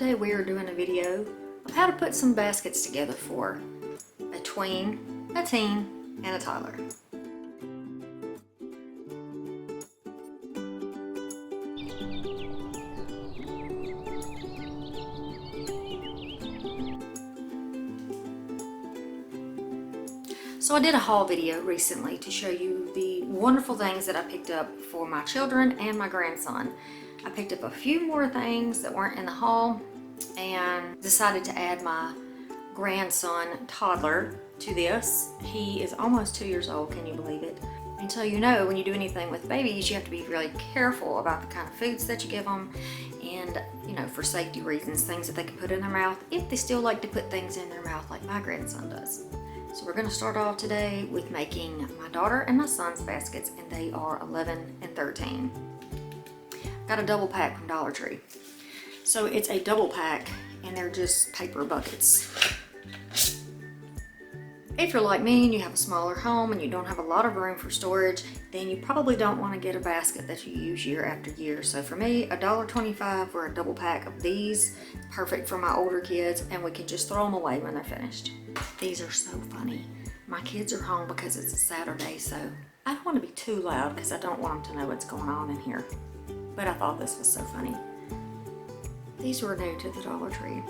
Today we are doing a video of how to put some baskets together for a tween, a teen, and a toddler. So I did a haul video recently to show you the wonderful things that I picked up for my children and my grandson. I picked up a few more things that weren't in the haul and decided to add my grandson, Toddler, to this. He is almost 2 years old, can you believe it? And so you know, when you do anything with babies, you have to be really careful about the kind of foods that you give them and, you know, for safety reasons, things that they can put in their mouth if they still like to put things in their mouth like my grandson does. So we're going to start off today with making my daughter and my son's baskets, and they are 11 and 13. Got a double pack from Dollar Tree. So it's a double pack and they're just paper buckets. If you're like me and you have a smaller home and you don't have a lot of room for storage, then you probably don't want to get a basket that you use year after year. So for me, $1.25 for a double pack of these, perfect for my older kids, and we can just throw them away when they're finished. These are so funny. My kids are home because it's a Saturday, so I don't want to be too loud because I don't want them to know what's going on in here. But I thought this was so funny. These were new to the Dollar Tree.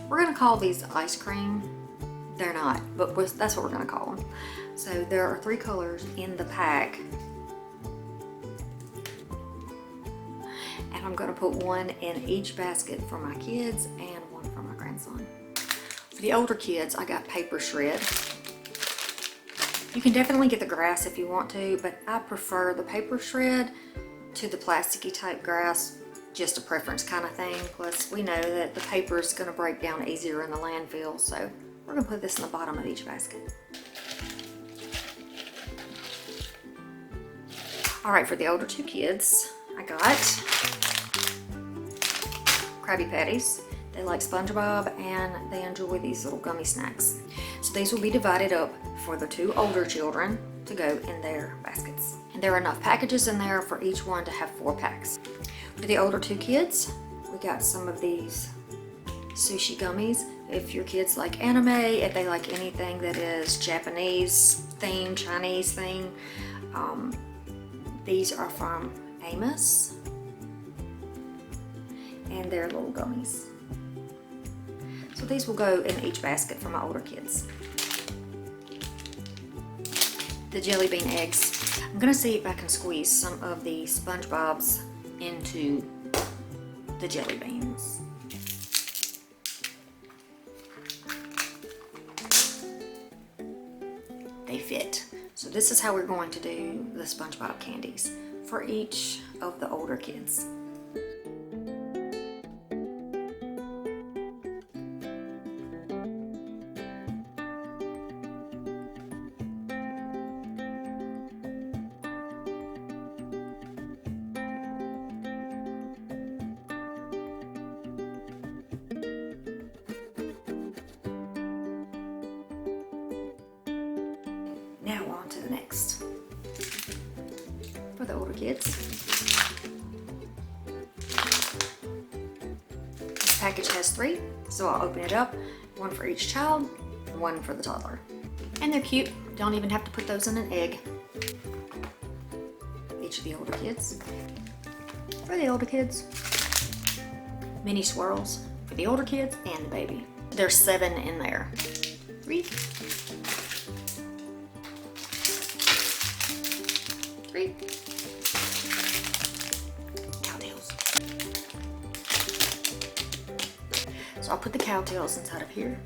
We're going to call these ice cream. They're not, but that's what we're going to call them. So there are 3 colors in the pack. And I'm going to put one in each basket for my kids and one for my grandson. For the older kids, I got paper shred. You can definitely get the grass if you want to, but I prefer the paper shred to the plasticky type grass, just a preference kind of thing. Plus we know that the paper is going to break down easier in the landfill, so we're going to put this in the bottom of each basket. All right, for the older 2 kids, I got Krabby Patties. They like SpongeBob and they enjoy these little gummy snacks. So these will be divided up for the 2 older children to go in their baskets. And there are enough packages in there for each one to have 4 packs. For the older 2 kids, we got some of these sushi gummies. If your kids like anime, if they like anything that is Japanese theme, Chinese theme, these are from Amos, and they're little gummies. So these will go in each basket for my older kids. The jelly bean eggs. I'm gonna see if I can squeeze some of the SpongeBob's into the jelly beans. They fit. So this is how we're going to do the SpongeBob candies for each of the older kids. Now on to the next. For the older kids, this package has 3, so I'll open it up. 1 for each child, 1 for the toddler. And they're cute. Don't even have to put those in an egg. Each of the older kids. For the older kids, mini swirls for the older kids and the baby. There's 7 in there. 3. 3. Cowtails. So I'll put the cowtails inside of here.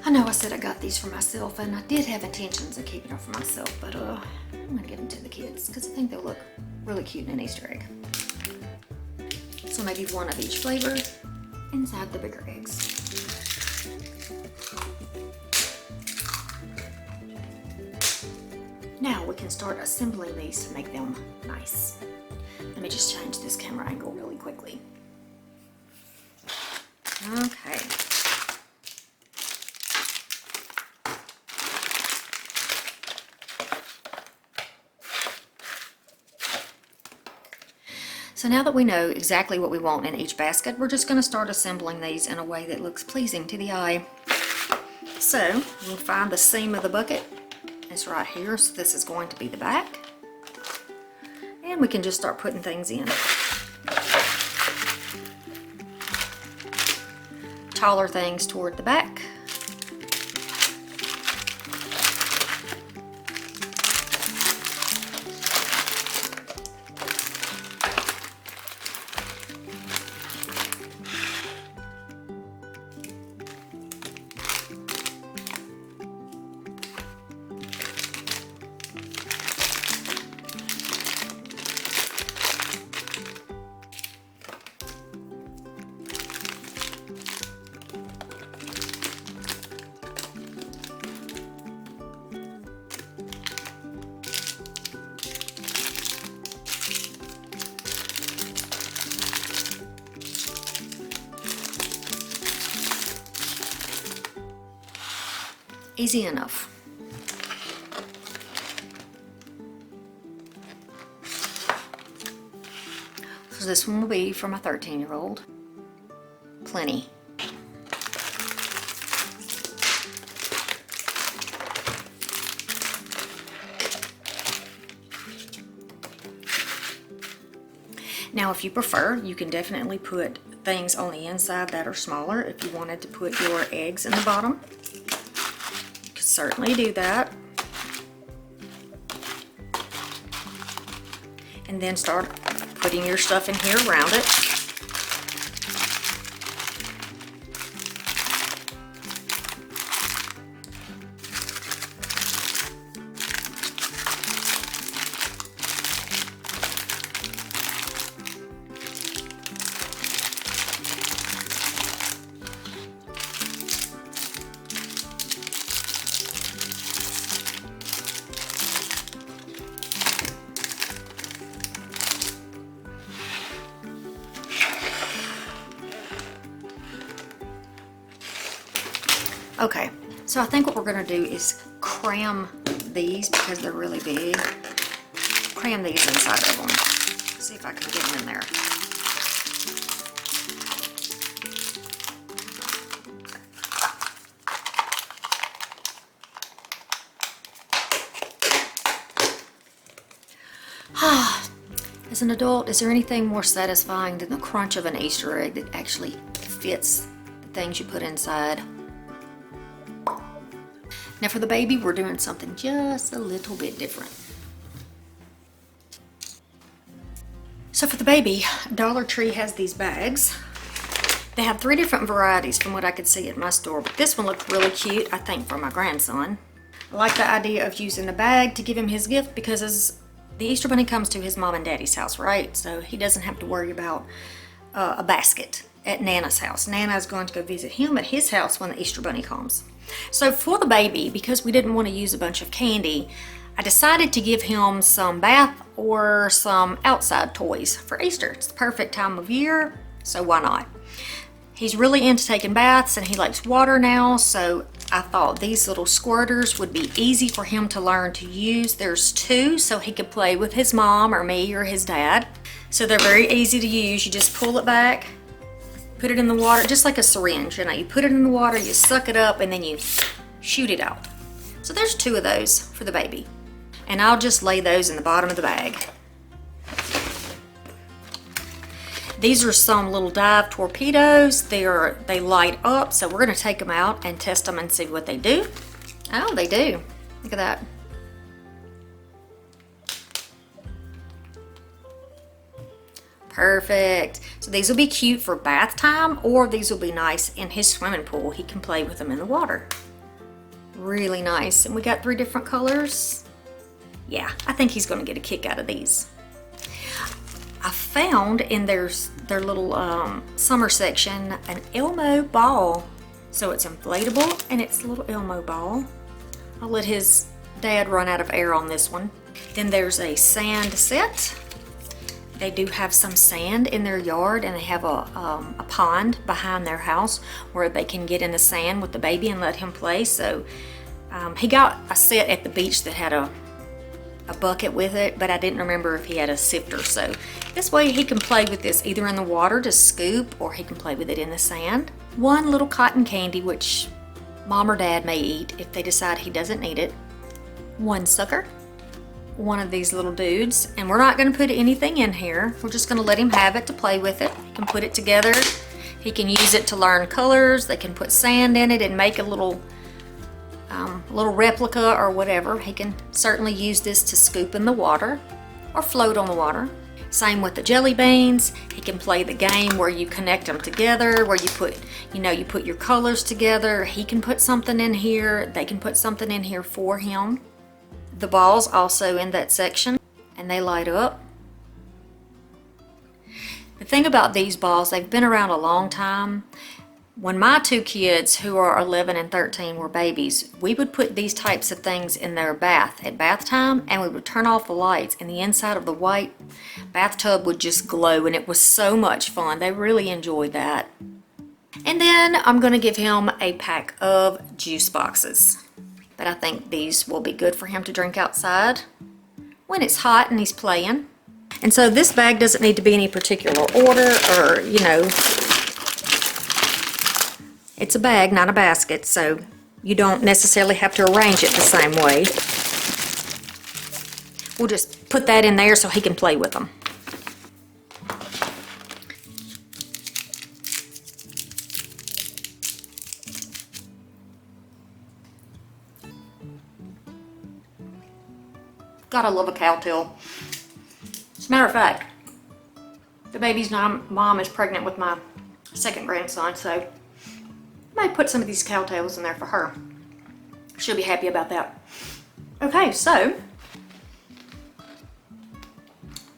I know I said I got these for myself, and I did have intentions of keeping them for myself, but I'm gonna give them to the kids because I think they'll look really cute in an Easter egg. So maybe 1 of each flavor inside the bigger eggs. Now we can start assembling these to make them nice. Let me just change this camera angle really quickly. Okay. So now that we know exactly what we want in each basket, we're just going to start assembling these in a way that looks pleasing to the eye. So we'll find the seam of the bucket. It's right here, so this is going to be the back. And we can just start putting things in. Taller things toward the back. Easy enough. So this one will be for my 13-year-old. Plenty. Now if you prefer, you can definitely put things on the inside that are smaller. If you wanted to put your eggs in the bottom, certainly do that. And then start putting your stuff in here around it. Okay, so I think what we're going to do is cram these, because they're really big, cram these inside of them. See if I can get them in there. As an adult, is there anything more satisfying than the crunch of an Easter egg that actually fits the things you put inside? Now for the baby, we're doing something just a little bit different. So for the baby, Dollar Tree has these bags. They have 3 different varieties from what I could see at my store, but this one looked really cute, I think, for my grandson. I like the idea of using the bag to give him his gift, because as the Easter Bunny comes to his mom and daddy's house, right? So he doesn't have to worry about a basket at Nana's house. Nana's going to go visit him at his house when the Easter Bunny comes. So for the baby, because we didn't want to use a bunch of candy, I decided to give him some bath or some outside toys for Easter. It's the perfect time of year, so why not? He's really into taking baths and he likes water now, so I thought these little squirters would be easy for him to learn to use. There's 2, so he could play with his mom or me or his dad. So they're very easy to use. You just pull it back, put it in the water, just like a syringe. You know, you put it in the water, you suck it up, and then you shoot it out. So there's 2 of those for the baby. And I'll just lay those in the bottom of the bag. These are some little dive torpedoes. They light up, so we're gonna take them out and test them and see what they do. Oh, they do. Look at that. Perfect. So these will be cute for bath time, or these will be nice in his swimming pool. He can play with them in the water. Really nice. And we got 3 different colors. Yeah, I think he's gonna get a kick out of these. I found in their little summer section an Elmo ball. So it's inflatable and it's a little Elmo ball. I'll let his dad run out of air on this one. Then there's a sand set. They do have some sand in their yard, and they have a pond behind their house where they can get in the sand with the baby and let him play. So he got a set at the beach that had a a bucket with it, but I didn't remember if he had a sifter. So this way he can play with this either in the water to scoop, or he can play with it in the sand. One little cotton candy, which mom or dad may eat if they decide he doesn't need it. One sucker. One of these little dudes, and we're not going to put anything in here. We're just going to let him have it to play with it. He can put it together. He can use it to learn colors. They can put sand in it and make a little replica or whatever. He can certainly use this to scoop in the water or float on the water. Same with the jelly beans. He can play the game where you connect them together, where you put your colors together. He can put something in here. They can put something in here for him. The balls also in that section, and they light up. The thing about these balls, they've been around a long time. When my two kids, who are 11 and 13, were babies, we would put these types of things in their bath at bath time, and we would turn off the lights, and the inside of the white bathtub would just glow, and it was so much fun. They really enjoyed that. And then I'm going to give him a pack of juice boxes. But I think these will be good for him to drink outside when it's hot and he's playing. And so this bag doesn't need to be any particular order, or, it's a bag, not a basket, so you don't necessarily have to arrange it the same way. We'll just put that in there so he can play with them. Gotta love a cowtail. As a matter of fact, the baby's mom is pregnant with my second grandson, so I might put some of these cowtails in there for her. She'll be happy about that. Okay, so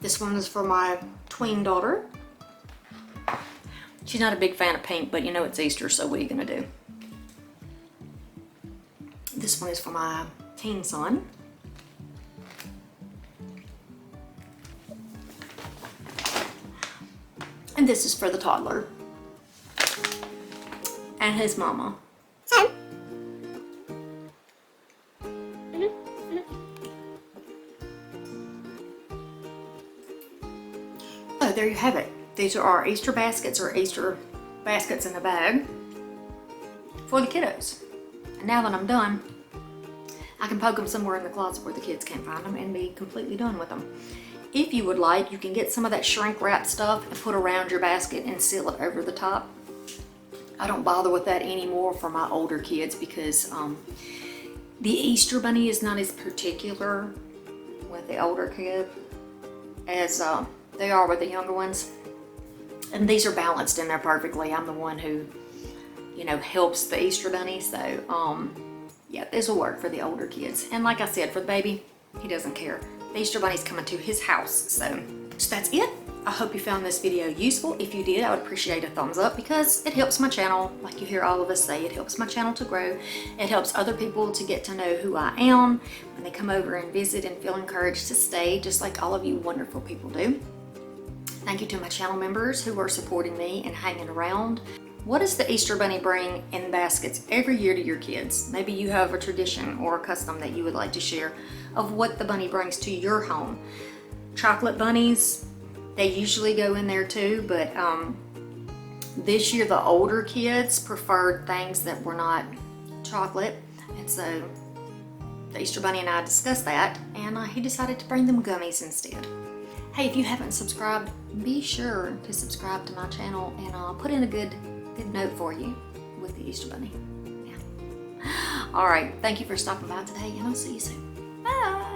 this one is for my tween daughter. She's not a big fan of pink, but it's Easter, so what are you gonna do? This one is for my teen son. And this is for the toddler and his mama. Oh, there you have it. These are our Easter baskets, or Easter baskets in a bag for the kiddos. And now that I'm done, I can poke them somewhere in the closet where the kids can't find them and be completely done with them. If you would like, you can get some of that shrink wrap stuff and put around your basket and seal it over the top. I don't bother with that anymore for my older kids because the Easter bunny is not as particular with the older kid as they are with the younger ones. And these are balanced in there perfectly. I'm the one who, helps the Easter bunny. So, yeah, this will work for the older kids. And like I said, for the baby, he doesn't care. The Easter bunny's coming to his house. So that's it. I hope you found this video useful. If you did, I would appreciate a thumbs up because it helps my channel. Like you hear all of us say, it helps my channel to grow. It helps other people to get to know who I am when they come over and visit and feel encouraged to stay, just like all of you wonderful people do. Thank you to my channel members who are supporting me and hanging around. What does the Easter bunny bring in baskets every year to your kids? Maybe you have a tradition or a custom that you would like to share of what the bunny brings to your home. Chocolate bunnies, they usually go in there too, but this year the older kids preferred things that were not chocolate, and so the Easter bunny and I discussed that, and he decided to bring them gummies instead. Hey, if you haven't subscribed, be sure to subscribe to my channel, and I'll put in a good note for you with the Easter bunny. Yeah. All right, thank you for stopping by today, and I'll see you soon. Bye.